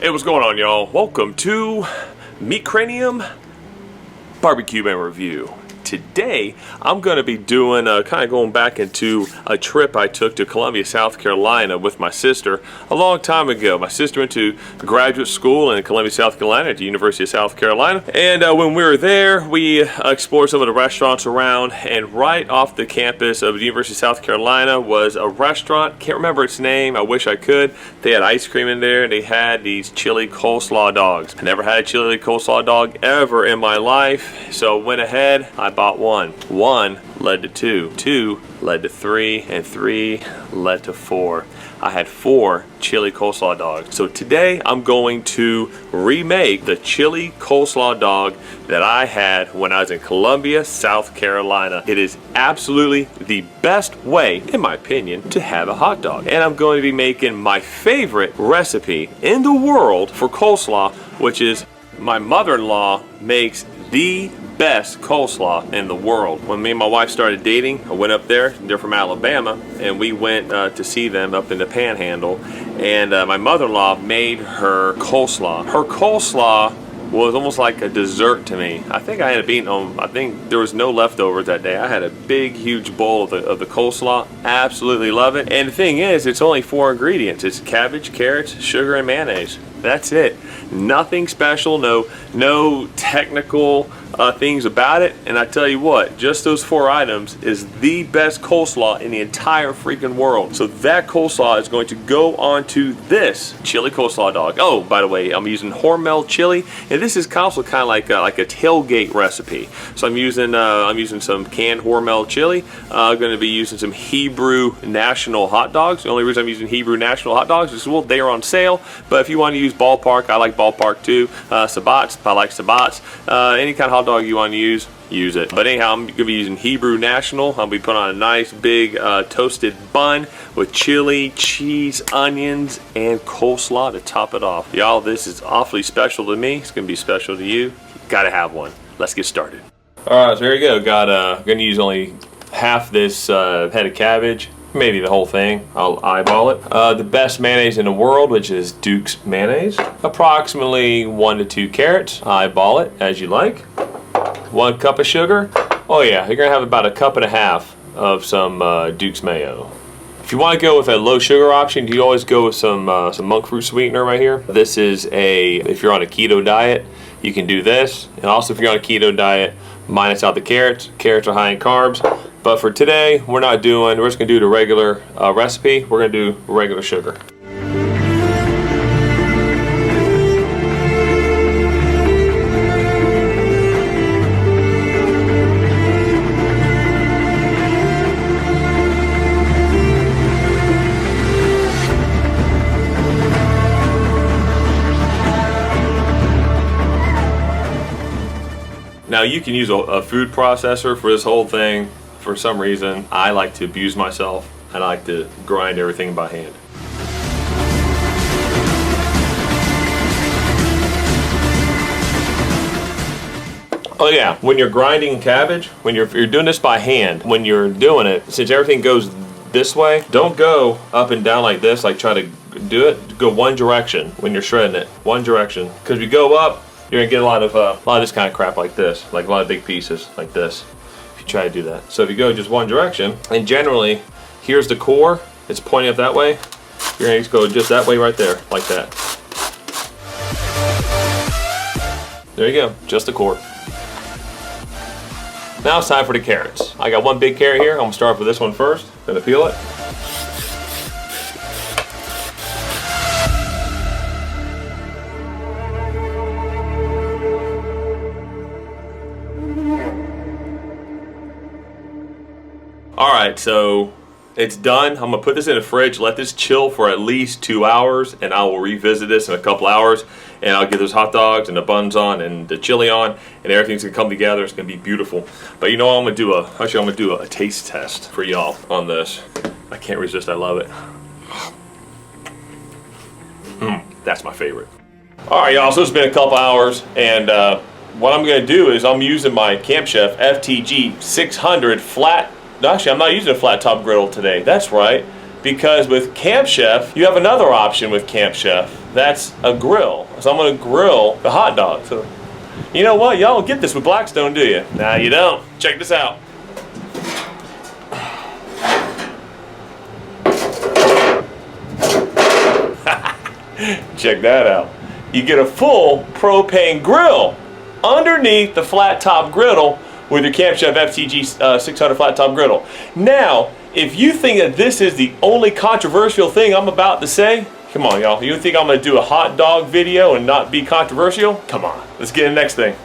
Hey, what's going on, y'all? Welcome to Meat Cranium Barbecue and Review. Today, I'm going to be doing, kind of going back into a trip I took to Columbia, South Carolina with my sister a long time ago. My sister went to graduate school in Columbia, South Carolina at the University of South Carolina. And when we were there, we explored some of the restaurants around. And right off the campus of the University of South Carolina was a restaurant. Can't remember its name. I wish I could. They had ice cream in there. And they had these chili coleslaw dogs. I never had a chili coleslaw dog ever in my life. So went ahead. I bought one. One led to two. Two led to three. And three led to four. I had 4 chili coleslaw dogs. So today I'm going to remake the chili coleslaw dog that I had when I was in Columbia, South Carolina. It is absolutely the best way, in my opinion, to have a hot dog. And I'm going to be making my favorite recipe in the world for coleslaw, which is my mother-in-law makes the best coleslaw in the world. When me and my wife started dating, I went up there. They're from Alabama, and we went to see them up in the Panhandle. And my mother-in-law made her coleslaw. Her coleslaw was almost like a dessert to me. I think I ended up eating them. I think there was no leftovers that day. I had a big, huge bowl of the coleslaw. Absolutely love it. And the thing is, it's only 4 ingredients. It's cabbage, carrots, sugar, and mayonnaise. That's it. Nothing special. No technical things about it. And I tell you what, just those 4 items is the best coleslaw in the entire freaking world. So that coleslaw is going to go onto this chili coleslaw dog. Oh, by the way, I'm using Hormel chili, and this is also kind of like a tailgate recipe. So I'm using some canned Hormel chili. I'm going to be using some Hebrew National hot dogs. The only reason I'm using Hebrew National hot dogs is, well, they are on sale. But if you want to use Ballpark, I like Ballpark too. Sabat's, I like Sabat's. Any kind of hot dog you want to use it. But anyhow, I'm going to be using Hebrew National. I'll be putting on a nice big toasted bun with chili, cheese, onions, and coleslaw to top it off. Y'all, this is awfully special to me. It's going to be special to you. Gotta have one. Let's get started. Alright, so here we go. Going to use only half this head of cabbage. Maybe the whole thing. I'll eyeball it. The best mayonnaise in the world, which is Duke's mayonnaise. Approximately 1 to 2 carrots. Eyeball it as you like. 1 cup of sugar. Oh yeah, you're gonna have about 1.5 cups of some Duke's mayo. If you want to go with a low sugar option, you always go with some monk fruit sweetener right here. This is if you're on a keto diet, you can do this. And also if you're on a keto diet, minus out the carrots. Carrots are high in carbs. But for today, we're just gonna do the regular recipe. We're gonna do regular sugar. Now you can use a food processor for this whole thing. For some reason, I like to abuse myself and I like to grind everything by hand. Oh yeah, when you're grinding cabbage, when you're doing this by hand, when you're doing it, since everything goes this way, don't go up and down like this, like try to do it. Go one direction when you're shredding it, one direction. Because if you go up, you're gonna get a lot of this kind of crap like this, like a lot of big pieces like this. If you try to do that. So if you go just one direction, and generally, here's the core, it's pointing up that way, you're gonna just go just that way right there, like that. There you go, just the core. Now it's time for the carrots. I got 1 big carrot here. I'm gonna start with this one first. Gonna peel it. Alright, so it's done. I'm gonna put this in the fridge, let this chill for at least 2 hours, and I will revisit this in a couple hours, and I'll get those hot dogs and the buns on and the chili on, and everything's gonna come together. It's gonna be beautiful. But you know what, I'm gonna do a taste test for y'all on this. I can't resist, I love it. That's my favorite. Alright y'all, so it's been a couple hours, and what I'm gonna do is I'm using my Camp Chef FTG600 flat. Actually, I'm not using a flat top griddle today. That's right. because with Camp Chef, you have another option with Camp Chef. That's a grill. So I'm gonna grill the hot dog. So, you know what? Y'all don't get this with Blackstone, do you? Nah, you don't. Check this out. Check that out. You get a full propane grill underneath the flat top griddle with your Camp Chef FTG600 flat top griddle. Now, if you think that this is the only controversial thing I'm about to say, come on, y'all. You think I'm going to do a hot dog video and not be controversial? Come on, let's get to the next thing.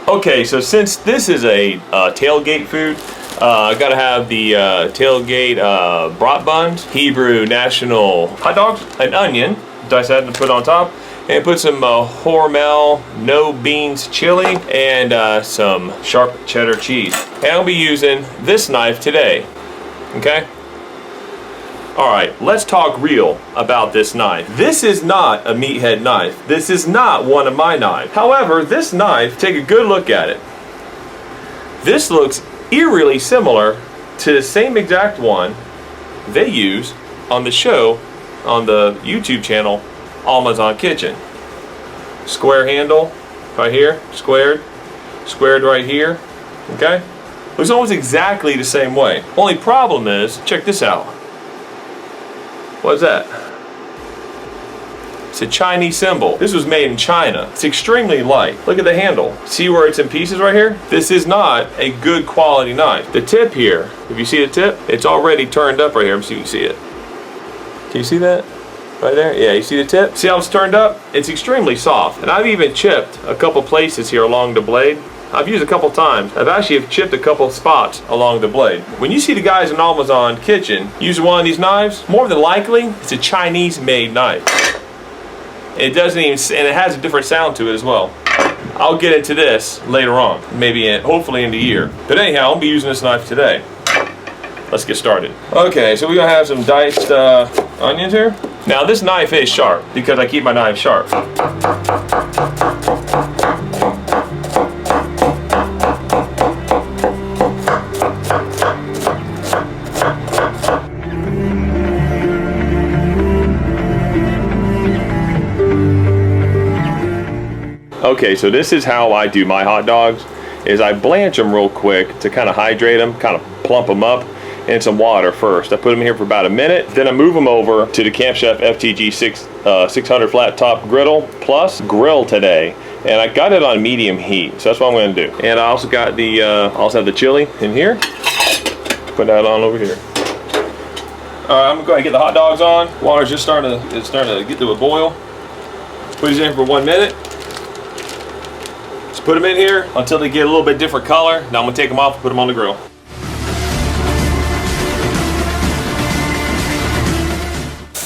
Okay, so since this is a tailgate food, I gotta have the tailgate brat buns, Hebrew national hot dogs, an onion, dice that and put on top, and put some Hormel no beans chili and some sharp cheddar cheese. And I'll be using this knife today. Okay? Alright, let's talk real about this knife. This is not a meathead knife. This is not one of my knives. However, this knife, take a good look at it. This looks eerily similar to the same exact one they use on the show on the YouTube channel Amazon Kitchen. Square handle right here, squared right here, okay? Looks almost exactly the same way. Only problem is, check this out. What's that? It's a Chinese symbol. This was made in China. It's extremely light. Look at the handle. See where it's in pieces right here? This is not a good quality knife. The tip here, if you see the tip, it's already turned up right here. Let me see if you can see it. Can you see that? Right there? Yeah, you see the tip? See how it's turned up? It's extremely soft. And I've even chipped a couple places here along the blade. I've used a couple times. I've actually chipped a couple spots along the blade. When you see the guys in Amazon Kitchen use one of these knives, more than likely, it's a Chinese-made knife. It doesn't even, and it has a different sound to it as well. I'll get into this later on, maybe hopefully in the year. But anyhow, I'll be using this knife today. Let's get started. Okay, so we're gonna have some diced onions here. Now this knife is sharp because I keep my knife sharp. Okay, so this is how I do my hot dogs, is I blanch them real quick to kind of hydrate them, kind of plump them up in some water first. I put them here for about a minute, then I move them over to the Camp Chef FTG600 flat top griddle plus grill today. And I got it on medium heat, so that's what I'm going to do. And I also got the, also have the chili in here. Put that on over here. All right, I'm going to go ahead and get the hot dogs on. Water's just starting to get to a boil. Put these in for 1 minute. Put them in here until they get a little bit different color. Now I'm gonna take them off and put them on the grill.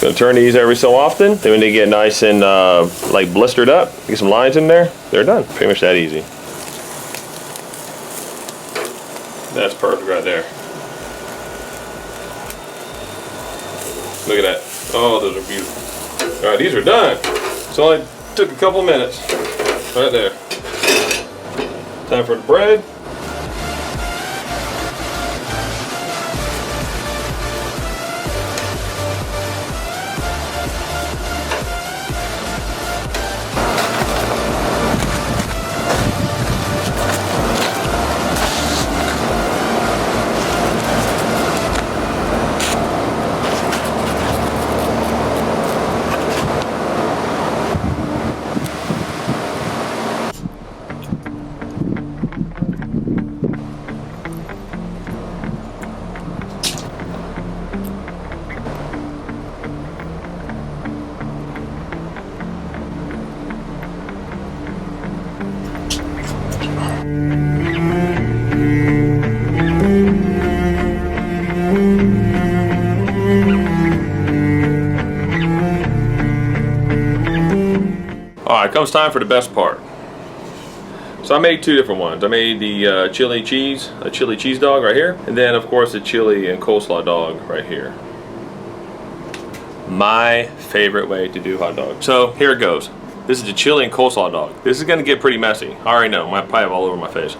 Gonna turn these every so often. Then when they get nice and like blistered up, get some lines in there, they're done. Pretty much that easy. That's perfect right there. Look at that. Oh, those are beautiful. All right, these are done. So only took a couple minutes. Right there. Time for the bread. Alright, comes time for the best part. So I made two different ones. I made the chili cheese dog right here, and then of course the chili and coleslaw dog right here. My favorite way to do hot dogs. So here it goes. This is the chili and coleslaw dog. This is going to get pretty messy. I already know. I might probably have all over my face.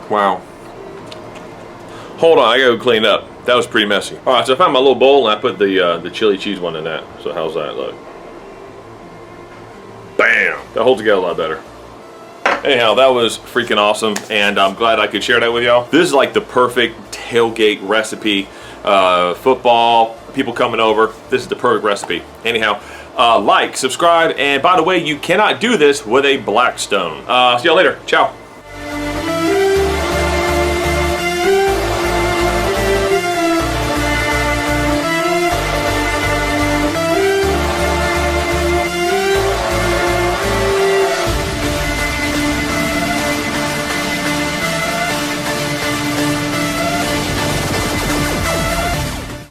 Wow. Hold on, I gotta go clean up. That was pretty messy. All right, so I found my little bowl and I put the chili cheese one in that. So how's that look? Bam! That holds together a lot better. Anyhow, that was freaking awesome, and I'm glad I could share that with y'all. This is like the perfect tailgate recipe. Football, people coming over. This is the perfect recipe. Anyhow, like, subscribe, and by the way, you cannot do this with a Blackstone. See y'all later. Ciao.